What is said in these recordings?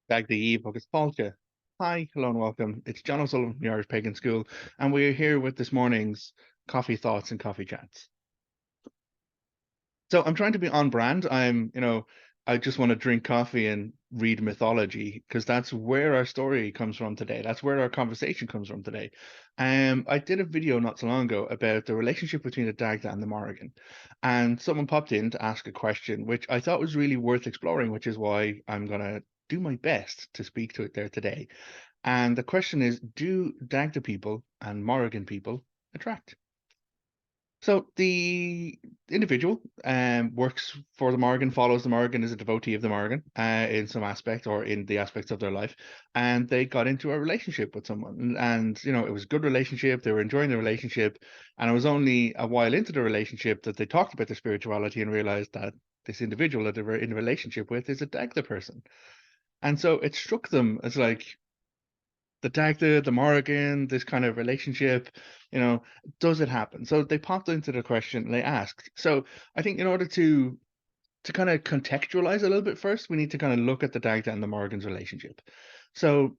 Dagda Eve agus Paulka. Hi, hello and welcome. It's John O'Sullivan from the Irish Pagan School, and we're here with this morning's coffee thoughts and coffee chats. So I'm trying to be on brand. I just want to drink coffee and read mythology because that's where our story comes from today. That's where our conversation comes from today. I did a video not so long ago about the relationship between the Dagda and the Morrigan, and someone popped in to ask a question, which I thought was really worth exploring, which is why I'm gonna do my best to speak to it there today. And the question is, do Dagda people and Morrigan people attract? So the individual works for the Morrigan, follows the Morrigan, is a devotee of the Morrigan in some aspect or in the aspects of their life, and they got into a relationship with someone, and it was a good relationship. They were enjoying the relationship, and it was only a while into the relationship that they talked about their spirituality and realized that this individual that they were in a relationship with is a Dagda person, and so it struck them as like the Dagda, the Morrigan, this kind of relationship, does it happen? So they popped into the question and they asked. So I think in order to kind of contextualize a little bit first, we need to kind of look at the Dagda and the Morrigan's relationship. So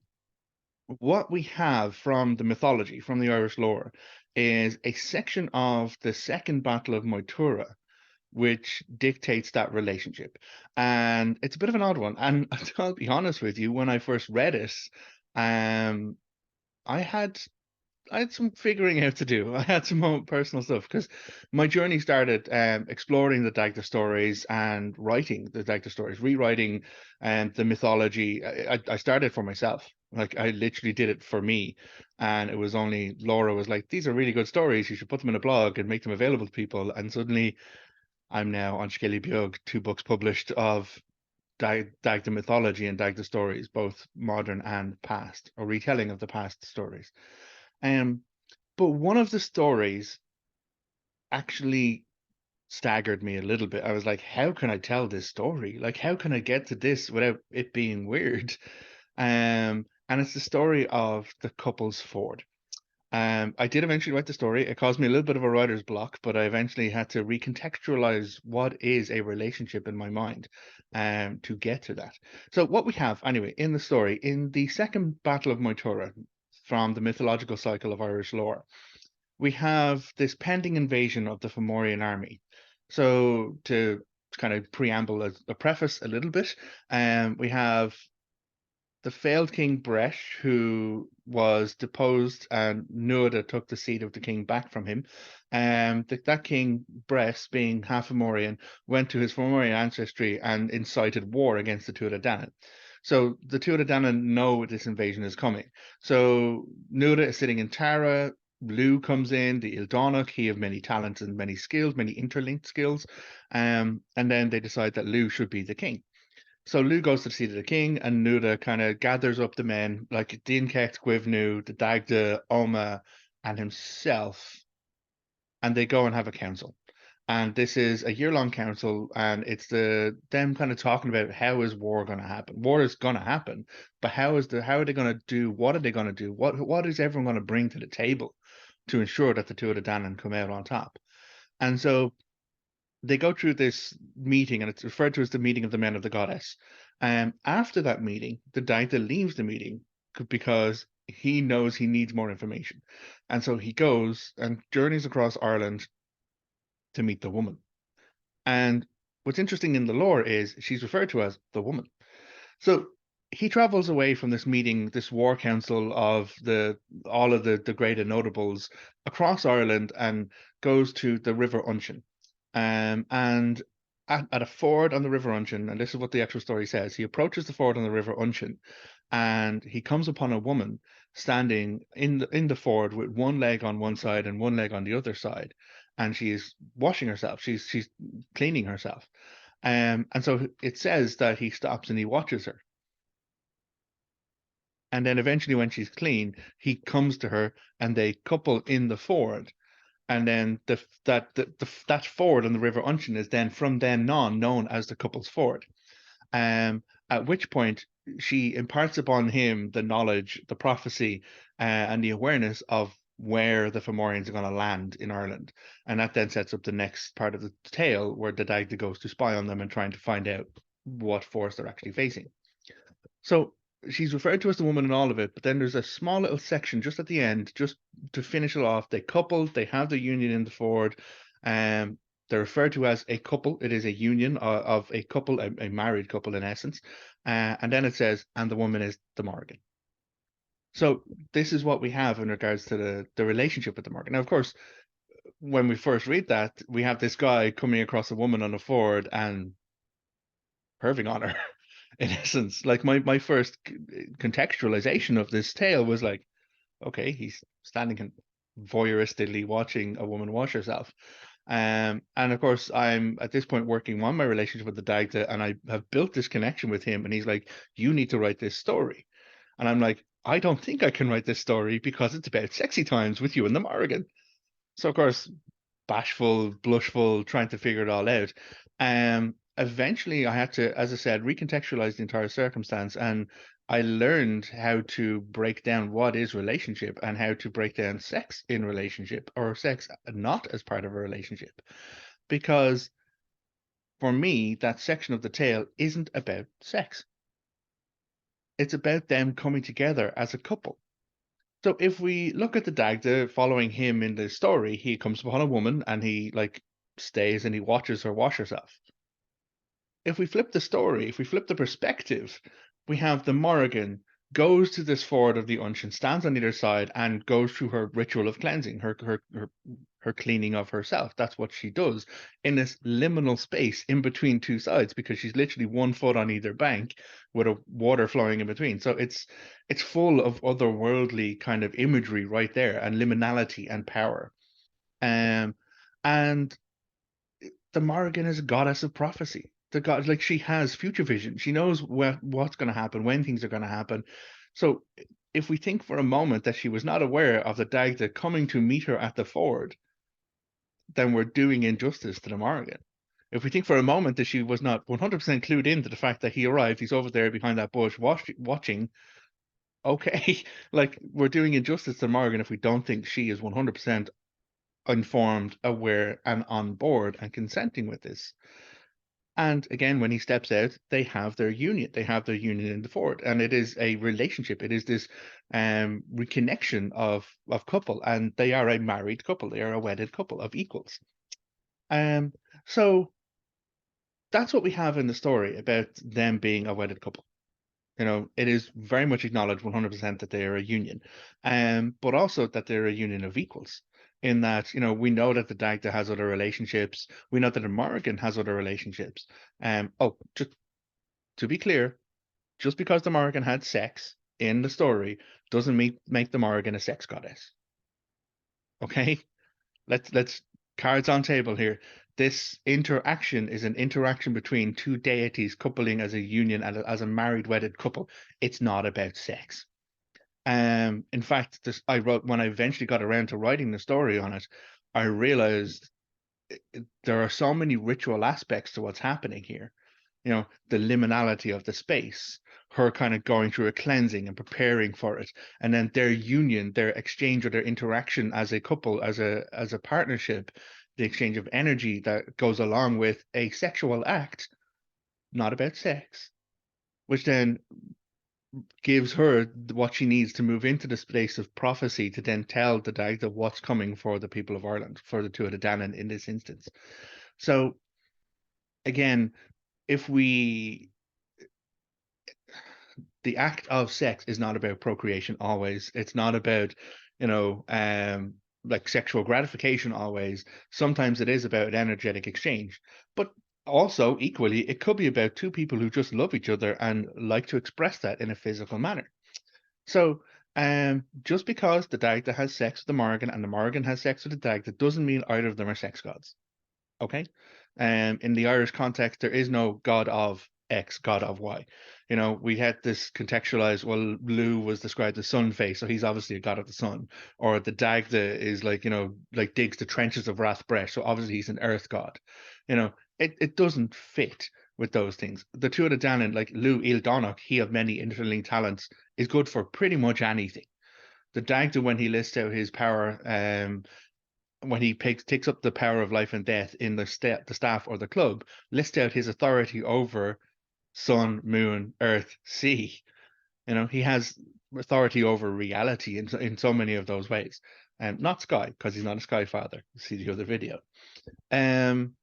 what we have from the mythology, from the Irish lore, is a section of the Second Battle of Moytura, which dictates that relationship. And it's a bit of an odd one. And I'll be honest with you, when I first read it, um, I had I had some figuring out to do. I had some own personal stuff because my journey started exploring the Dagda stories and writing the Dagda stories, rewriting the mythology. I started for myself. Like I literally did it for me, and it was only Laura was like, "These are really good stories. You should put them in a blog and make them available to people." And suddenly, I'm now on Skelly Biog, 2 books published of Dagda mythology and Dagda stories, both modern and past, or retelling of the past stories. Um, but one of the stories actually staggered me a little bit. I was like, how can I tell this story? Like, how can I get to this without it being weird? And it's the story of the couple's Ford. I did eventually write the story. It caused me a little bit of a writer's block, but I eventually had to recontextualize what is a relationship in my mind, to get to that. So what we have anyway in the story, in the Second Battle of Moytura, from the mythological cycle of Irish lore, we have this pending invasion of the Fomorian army. So to kind of preamble a preface a little bit, we have the failed King Bresh, who was deposed, and Nuada took the seat of the king back from him. That King Bresh, being half Fomorian, went to his Fomorian ancestry and incited war against the Tuatha Danann. So the Tuatha Danann know this invasion is coming. So Nuada is sitting in Tara. Lugh comes in, the Ildonach, he of many talents and many skills, many interlinked skills. And then they decide that Lugh should be the king. So Lugh goes to the seat of the king, and Nuada kind of gathers up the men, like Dinket, Gwivnu, the Dagda, Oma, and himself, and they go and have a council. And this is a year-long council, and it's them kind of talking about how is war going to happen. War is going to happen, but how are they going to do? What are they going to do? What is everyone going to bring to the table to ensure that the two of the Danann come out on top? And so they go through this meeting, and it's referred to as the meeting of the men of the goddess. After that meeting, the Dagda leaves the meeting because he knows he needs more information. And so he goes and journeys across Ireland to meet the woman. And what's interesting in the lore is she's referred to as the woman. So he travels away from this meeting, this war council of all of the greater notables across Ireland, and goes to the River Unshin. And at a ford on the River Unshin, and this is what the actual story says, he approaches the ford on the River Unshin, and he comes upon a woman standing in the ford with one leg on one side and one leg on the other side, and she is washing herself. She's cleaning herself. And so it says that he stops and he watches her. And then eventually, when she's clean, he comes to her and they couple in the ford. And then that ford on the River Unshin is then from then on known as the couple's ford. At which point she imparts upon him the knowledge, the prophecy, and the awareness of where the Fomorians are going to land in Ireland. And that then sets up the next part of the tale where the Dagda goes to spy on them and trying to find out what force they're actually facing. So she's referred to as the woman in all of it, but then there's a small little section just at the end, just to finish it off. They coupled, they have their union in the Ford. Um, they're referred to as a couple. It is a union of a couple, a married couple in essence. And then it says, and the woman is the Morrigan. So this is what we have in regards to the relationship with the Morrigan. Now, of course, when we first read that, we have this guy coming across a woman on a Ford and perving on her. In essence, like my first contextualization of this tale was like, okay, he's standing and voyeuristically watching a woman wash herself. And of course, I'm at this point working on my relationship with the Dagda, and I have built this connection with him. And he's like, "You need to write this story," and I'm like, "I don't think I can write this story because it's about sexy times with you and the Morrigan." So of course, bashful, blushful, trying to figure it all out. Eventually I had to, as I said, recontextualize the entire circumstance, and I learned how to break down what is relationship and how to break down sex in relationship or sex not as part of a relationship. Because for me, that section of the tale isn't about sex. It's about them coming together as a couple. So if we look at the Dagda following him in the story, he comes upon a woman and he like stays and he watches her wash herself. If we flip the story, if we flip the perspective, we have the Morrigan goes to this ford of the Unshin, stands on either side, and goes through her ritual of cleansing, her cleaning of herself. That's what she does in this liminal space in between two sides, because she's literally 1 foot on either bank with a water flowing in between. So it's full of otherworldly kind of imagery right there, and liminality and power. Um, and the Morrigan is a goddess of prophecy. The god, like she has future vision. She knows what's going to happen, when things are going to happen. So if we think for a moment that she was not aware of the Dagda coming to meet her at the ford, then we're doing injustice to the Morrigan. If we think for a moment that she was not 100% clued into the fact that he arrived, he's over there behind that bush watching, okay, like we're doing injustice to Morrigan if we don't think she is 100% informed, aware, and on board and consenting with this. And again, when he steps out, they have their union. They have their union in the fort, and it is a relationship. It is this reconnection of couple, and they are a married couple. They are a wedded couple of equals. Um, so that's what we have in the story about them being a wedded couple. You know, it is very much acknowledged 100% that they are a union, but also that they're a union of equals. In that, you know, we know that the Dagda has other relationships. We know that the Morrigan has other relationships. Oh, just to be clear, just because the Morrigan had sex in the story doesn't make the Morrigan a sex goddess. Okay, let's cards on table here. This interaction is an interaction between two deities coupling as a union and as a married wedded couple. It's not about sex. In fact, this I wrote when I eventually got around to writing the story on it. I realized there are so many ritual aspects to what's happening here. You know, the liminality of the space, her kind of going through a cleansing and preparing for it, and then their union, their exchange or their interaction as a couple, as a partnership, the exchange of energy that goes along with a sexual act, not about sex, which then gives her what she needs to move into the space of prophecy to then tell the Dagda what's coming for the people of Ireland, for the Tuatha Dé Danann in this instance. So again, if we the act of sex is not about procreation always. It's not about, you know, like sexual gratification always. Sometimes it is about energetic exchange, but also equally, it could be about two people who just love each other and like to express that in a physical manner. So, just because the Dagda has sex with the Morrigan and the Morrigan has sex with the Dagda doesn't mean either of them are sex gods. Okay. In the Irish context, there is no God of X, God of Y. You know, we had this contextualized, well, Lu was described as sun face, so he's obviously a god of the sun. Or the Dagda is like, you know, like digs the trenches of Rathbresh, so obviously he's an earth god. You know, it doesn't fit with those things. The Tuatha Dé Danann, like Lu Il Donach, he of many interlinked talents, is good for pretty much anything. The Dagda, when he lists out his power, when he takes up the power of life and death in the staff or the club, lists out his authority over sun, moon, earth, sea. He has authority over reality in so many of those ways. And not Sky, because he's not a Sky father. See the other video. Um,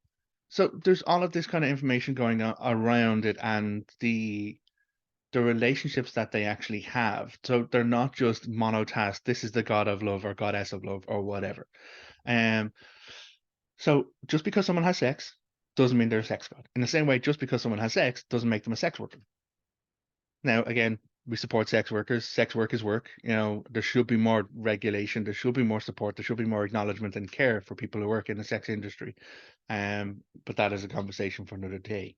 so there's all of this kind of information going on around it, and the relationships that they actually have. So they're not just monotask. This is the god of love or goddess of love or whatever. Um, so just because someone has sex doesn't mean they're a sex god. In the same way, just because someone has sex doesn't make them a sex worker. Now, again, we support sex workers. Sex work is work. There should be more regulation. There should be more support. There should be more acknowledgement and care for people who work in the sex industry. But that is a conversation for another day.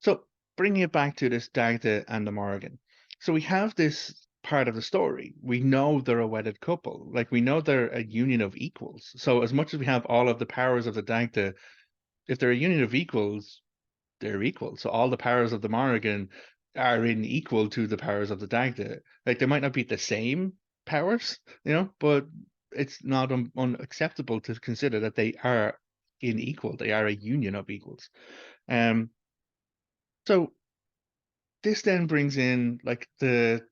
So bringing it back to this Dagda and the Morrigan. So we have this part of the story. We know they're a wedded couple. Like we know they're a union of equals. So as much as we have all of the powers of the Dagda, if they're a union of equals, they're equal. So all the powers of the Morrigan are in equal to the powers of the Dagda. Like they might not be the same powers, but it's not unacceptable to consider that they are in equal. They are a union of equals. Um, so this then brings in like the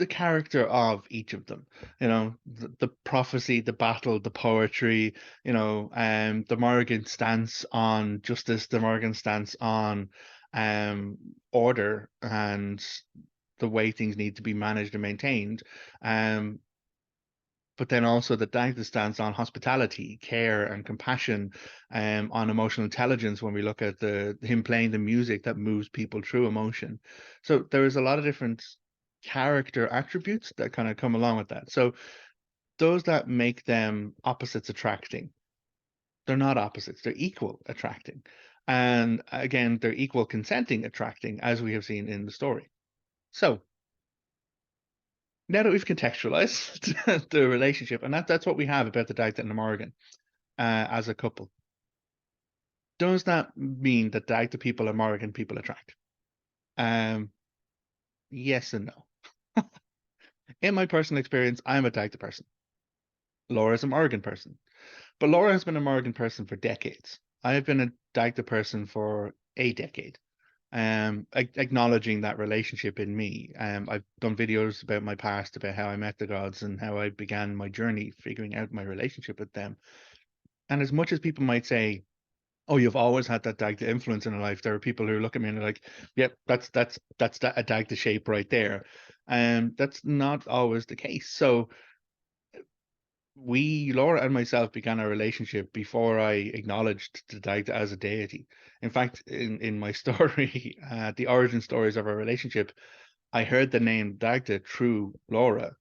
character of each of them, the prophecy, the battle, the poetry, the Morrigan stance on justice, the Morrigan stance on order and the way things need to be managed and maintained. But then also the Dagda stance on hospitality, care, and compassion, on emotional intelligence. When we look at him playing the music that moves people through emotion, so there is a lot of different character attributes that kind of come along with that. So those that make them opposites attracting, they're not opposites; they're equal attracting, and again, they're equal consenting attracting, as we have seen in the story. So now that we've contextualized the relationship, and that's what we have about the Dagda and the Morrigan as a couple, does that mean that Dagda people and Morrigan people attract? Um, yes and no. In my personal experience, I'm a Dagda person. Laura's a Morrigan person, but Laura has been a Morrigan person for decades. I have been a Dagda person for a decade. Acknowledging that relationship in me. I've done videos about my past, about how I met the gods and how I began my journey figuring out my relationship with them. And as much as people might say, "Oh, you've always had that Dagda influence in your life," there are people who look at me and are like, "Yep, that's a Dagda shape right there," and that's not always the case. So Laura and myself, began a relationship before I acknowledged the Dagda as a deity. In fact, in my story, the origin stories of our relationship, I heard the name Dagda through Laura.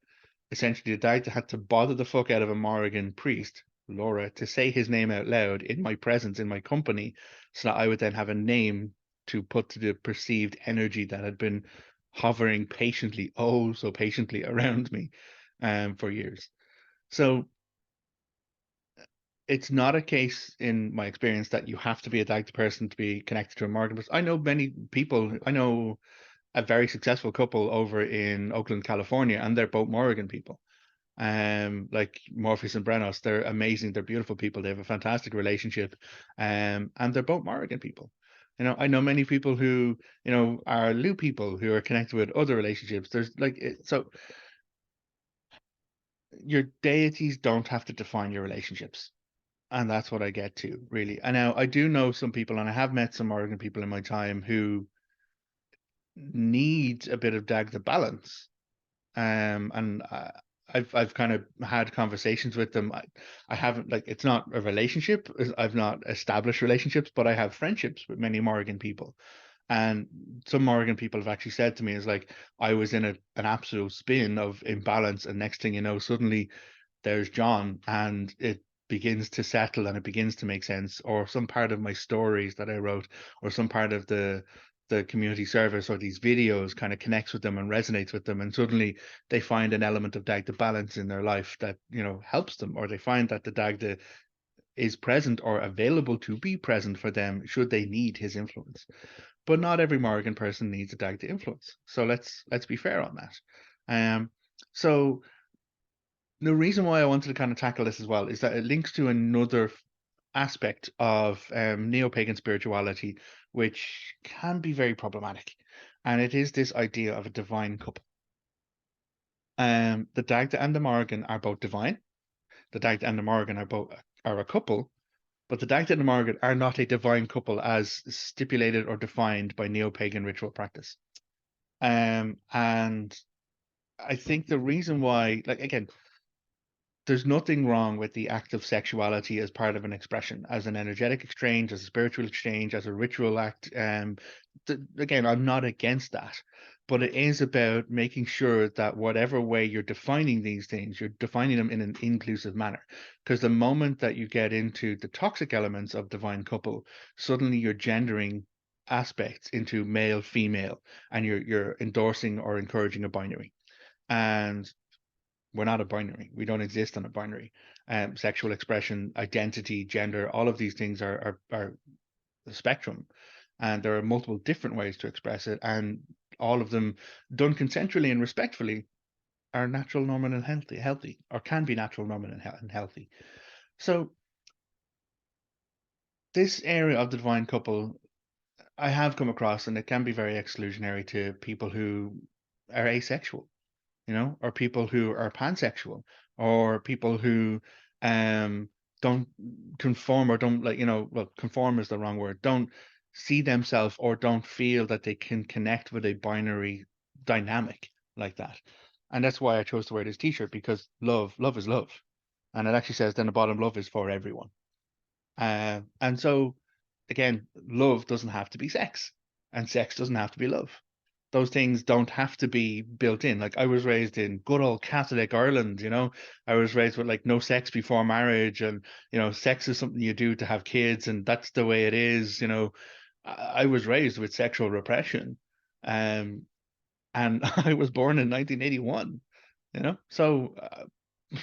Essentially, the Dagda had to bother the fuck out of a Morrigan priest, Laura, to say his name out loud in my presence, in my company, so that I would then have a name to put to the perceived energy that had been hovering patiently, oh so patiently, around me for years. So it's not a case in my experience that you have to be a Dagda person to be connected to a Morgan person. I know many people. I know a very successful couple over in Oakland, California, and they're both Morrigan people. Like Morpheus and Brenos, they're amazing. They're beautiful people. They have a fantastic relationship, and they're both Morrigan people. I know many people who are Lu people who are connected with other relationships. There's so your deities don't have to define your relationships. And that's what I get to, really. And now I do know some people, and I have met some Oregon people in my time who need a bit of Dagda balance. And I've kind of had conversations with them. I haven't, like, it's not a relationship. I've not established relationships, but I have friendships with many Morrigan people. And some Morrigan people have actually said to me, is like, I was in an absolute spin of imbalance, and next thing you know, suddenly there's John, and it begins to settle and it begins to make sense, or some part of my stories that I wrote, or some part of the community service or these videos kind of connects with them and resonates with them, and suddenly they find an element of Dagda balance in their life that helps them, or they find that the Dagda is present or available to be present for them should they need his influence. But not every Morrigan person needs a Dagda influence, so let's be fair on that. So the reason why I wanted to kind of tackle this as well is that it links to another aspect of neo-pagan spirituality, which can be very problematic, and it is this idea of a divine couple. The Dagda and the Morrigan are both divine. The Dagda and the Morrigan are a couple, but the Dagda and the Morrigan are not a divine couple as stipulated or defined by neo-pagan ritual practice. And I think the reason why, like again, there's nothing wrong with the act of sexuality as part of an expression, as an energetic exchange, as a spiritual exchange, as a ritual act. Again, I'm not against that, but it is about making sure that whatever way you're defining these things, you're defining them in an inclusive manner. Because the moment that you get into the toxic elements of divine couple, suddenly you're gendering aspects into male, female, and you're endorsing or encouraging a binary. And we're not a binary. We don't exist on a binary. Sexual expression, identity, gender, all of these things are a spectrum, and there are multiple different ways to express it, and all of them done consensually and respectfully are natural, normal, and healthy, or can be natural, normal, and healthy. So this area of the divine couple, I have come across, and it can be very exclusionary to people who are asexual, or people who are pansexual, or people who um don't conform, or don't, like, well, conform is the wrong word, don't see themselves or don't feel that they can connect with a binary dynamic like that. And that's why I chose to wear this t-shirt, because love is love. And it actually says, then the bottom, love is for everyone. And so, again, love doesn't have to be sex, and sex doesn't have to be love. Those things don't have to be built in. Like, I was raised in good old Catholic Ireland, I was raised with, like, no sex before marriage, and sex is something you do to have kids, and that's the way it is. I was raised with sexual repression, um, and I was born in 1981. So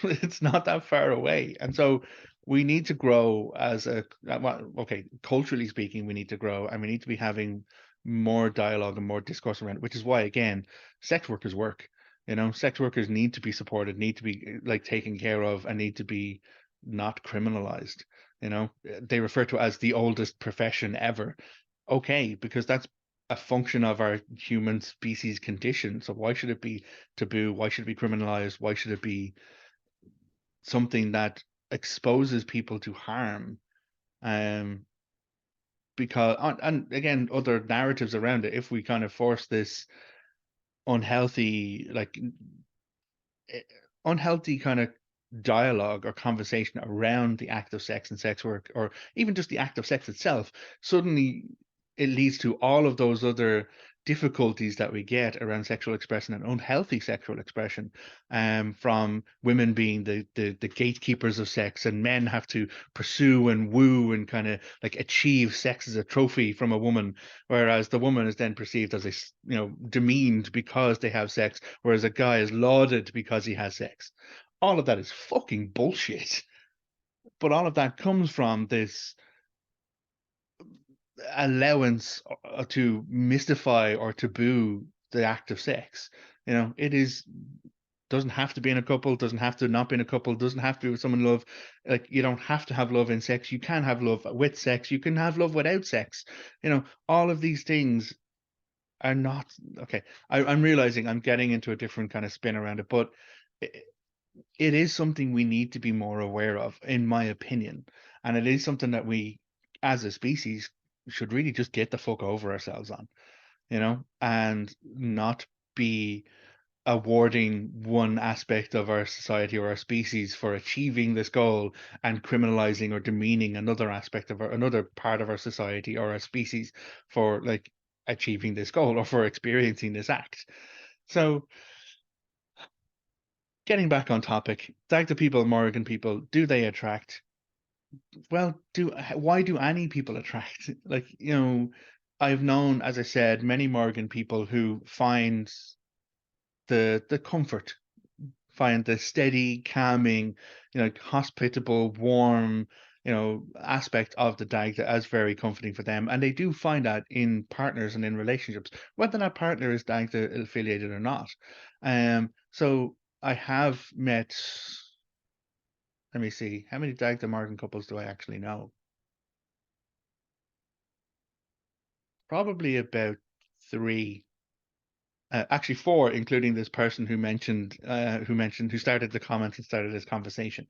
it's not that far away. And so we need to grow as well, okay, culturally speaking, we need to grow, and we need to be having more dialogue and more discourse around it, which is why, again, sex workers work. Sex workers need to be supported, need to be, like, taken care of, and need to be not criminalized. They refer to it as the oldest profession ever. Okay, because that's a function of our human species condition. So why should it be taboo? Why should it be criminalized? Why should it be something that exposes people to harm? Um, because and again, other narratives around it. If we kind of force this unhealthy, like, eh, unhealthy kind of dialogue or conversation around the act of sex and sex work, or even just the act of sex itself, suddenly it leads to all of those other difficulties that we get around sexual expression and unhealthy sexual expression, from women being the gatekeepers of sex, and men have to pursue and woo and kind of like achieve sex as a trophy from a woman, whereas the woman is then perceived as demeaned because they have sex, whereas a guy is lauded because he has sex. All of that is fucking bullshit. But all of that comes from this allowance to mystify or taboo the act of sex. It is doesn't have to be in a couple, doesn't have to not be in a couple, doesn't have to be with someone you love. Like, you don't have to have love in sex. You can have love with sex. You can have love without sex. All of these things are not okay. I'm realizing I'm getting into a different kind of spin around it, but it, it is something we need to be more aware of, in my opinion. And it is something that we, as a species, should really just get the fuck over ourselves on, and not be awarding one aspect of our society or our species for achieving this goal, and criminalizing or demeaning another aspect of another part of our society or our species for, like, achieving this goal or for experiencing this act. So, getting back on topic, Dagda people, Morrigan people, do they attract? Well, why do any people attract? Like, I've known, as I said, many Morrigan people who find the comfort, find the steady, calming, hospitable, warm, aspect of the Dagda as very comforting for them. And they do find that in partners and in relationships, whether that partner is Dagda affiliated or not. So I have met, let me see, how many Dagda Morgan couples do I actually know? probably about three, actually four, including this person who started the comments and started this conversation.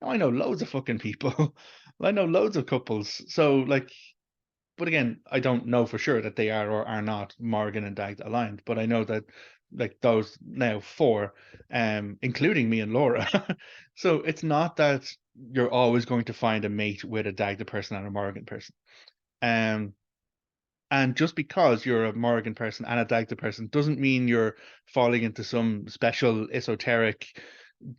Now, I know loads of fucking people. I know loads of couples. So like, but again, I don't know for sure that they are or are not Morrigan and Dagda aligned, but I know that like those now four, including me and Laura. So it's not that you're always going to find a mate with a Dagda person and a Morrigan person. Um, and just because you're a Morrigan person and a Dagda person doesn't mean you're falling into some special esoteric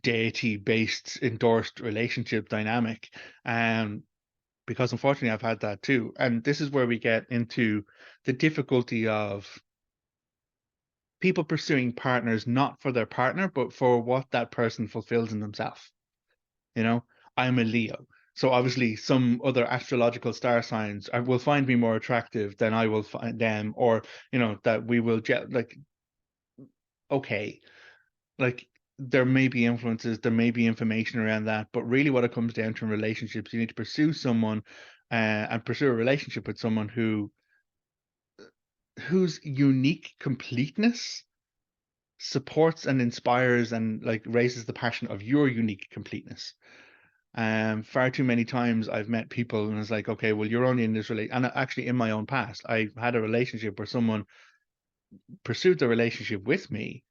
deity-based endorsed relationship dynamic. Um, because unfortunately I've had that too. And this is where we get into the difficulty of people pursuing partners not for their partner, but for what that person fulfills in themselves. You know, I'm a Leo. So obviously some other astrological star signs will find me more attractive than I will find them, or, that we will like, okay, like there may be influences, there may be information around that, but really what it comes down to in relationships, you need to pursue someone and pursue a relationship with someone whose unique completeness supports and inspires and like raises the passion of your unique completeness. Far too many times I've met people and it's like, okay, well, you're only in this relation. And actually, in my own past, I had a relationship where someone pursued the relationship with me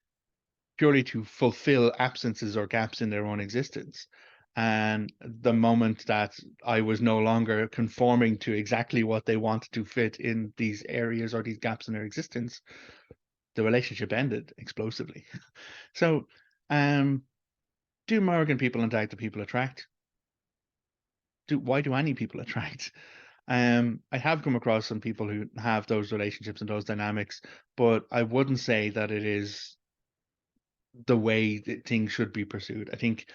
purely to fulfill absences or gaps in their own existence. And the moment that I was no longer conforming to exactly what they wanted to fit in these areas or these gaps in their existence, the relationship ended explosively. So, um, do Morrigan people and Dagda people attract? Why do any people attract? I have come across some people who have those relationships and those dynamics, but I wouldn't say that it is the way that things should be pursued. I think,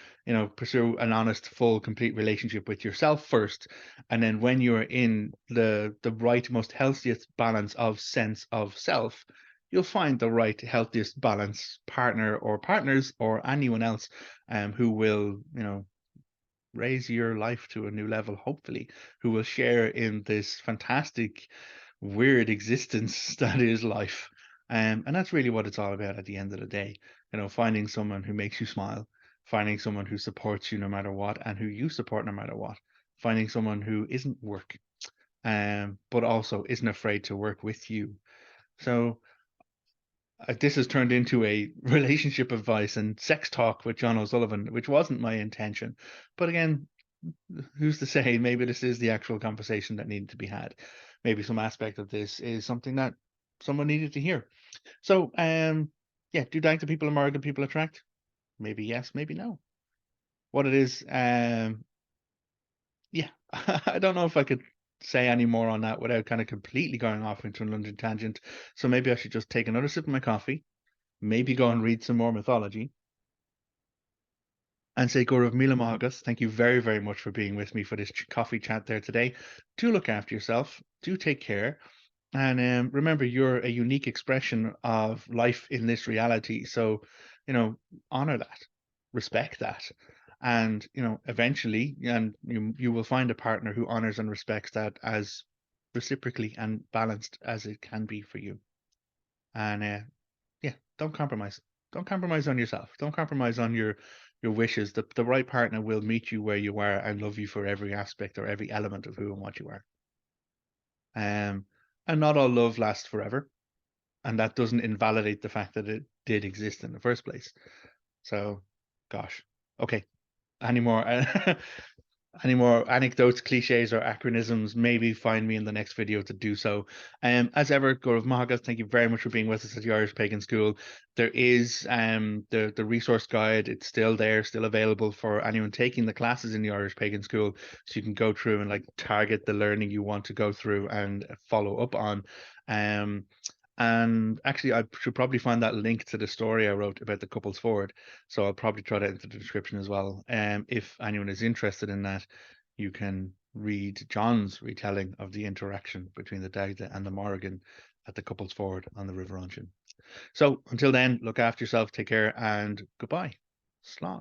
pursue an honest, full, complete relationship with yourself first, and then when you're in the right, most healthiest balance of sense of self, you'll find the right, healthiest balance partner or partners or anyone else, who will, raise your life to a new level, hopefully, who will share in this fantastic, weird existence that is life. And that's really what it's all about at the end of the day. Finding someone who makes you smile, finding someone who supports you no matter what, and who you support no matter what, finding someone who isn't work, but also isn't afraid to work with you. So this has turned into a relationship advice and sex talk with John O'Sullivan, which wasn't my intention. But again, who's to say? Maybe this is the actual conversation that needed to be had. Maybe some aspect of this is something that someone needed to hear. So, yeah, do Dagda people and Morrigan people attract? Maybe yes, maybe no. What it is, yeah, I don't know if I could say any more on that without kind of completely going off into a London tangent. So maybe I should just take another sip of my coffee, maybe go and read some more mythology, and say Gaurav Mila Mahagas, thank you very, very much for being with me for this coffee chat there today. Do look after yourself. Do take care. And remember, you're a unique expression of life in this reality. So, honor that, respect that. And, eventually, and you will find a partner who honors and respects that as reciprocally and balanced as it can be for you. And yeah, don't compromise. Don't compromise on yourself. Don't compromise on your wishes. The right partner will meet you where you are and love you for every aspect or every element of who and what you are. Um, and not all love lasts forever, and that doesn't invalidate the fact that it did exist in the first place. So, gosh, okay. Any more any more anecdotes, cliches, or acronyms, maybe find me in the next video to do so. As ever, Gaurav Mahagas, thank you very much for being with us at the Irish Pagan School. There is the resource guide. It's still there, still available for anyone taking the classes in the Irish Pagan School. So you can go through and like target the learning you want to go through and follow up on. And actually, I should probably find that link to the story I wrote about the couples forward. So I'll probably throw that into the description as well. If anyone is interested in that, you can read John's retelling of the interaction between the Dagda and the Morrigan at the couples forward on the River Ocean. So until then, look after yourself, take care, and goodbye. Slán.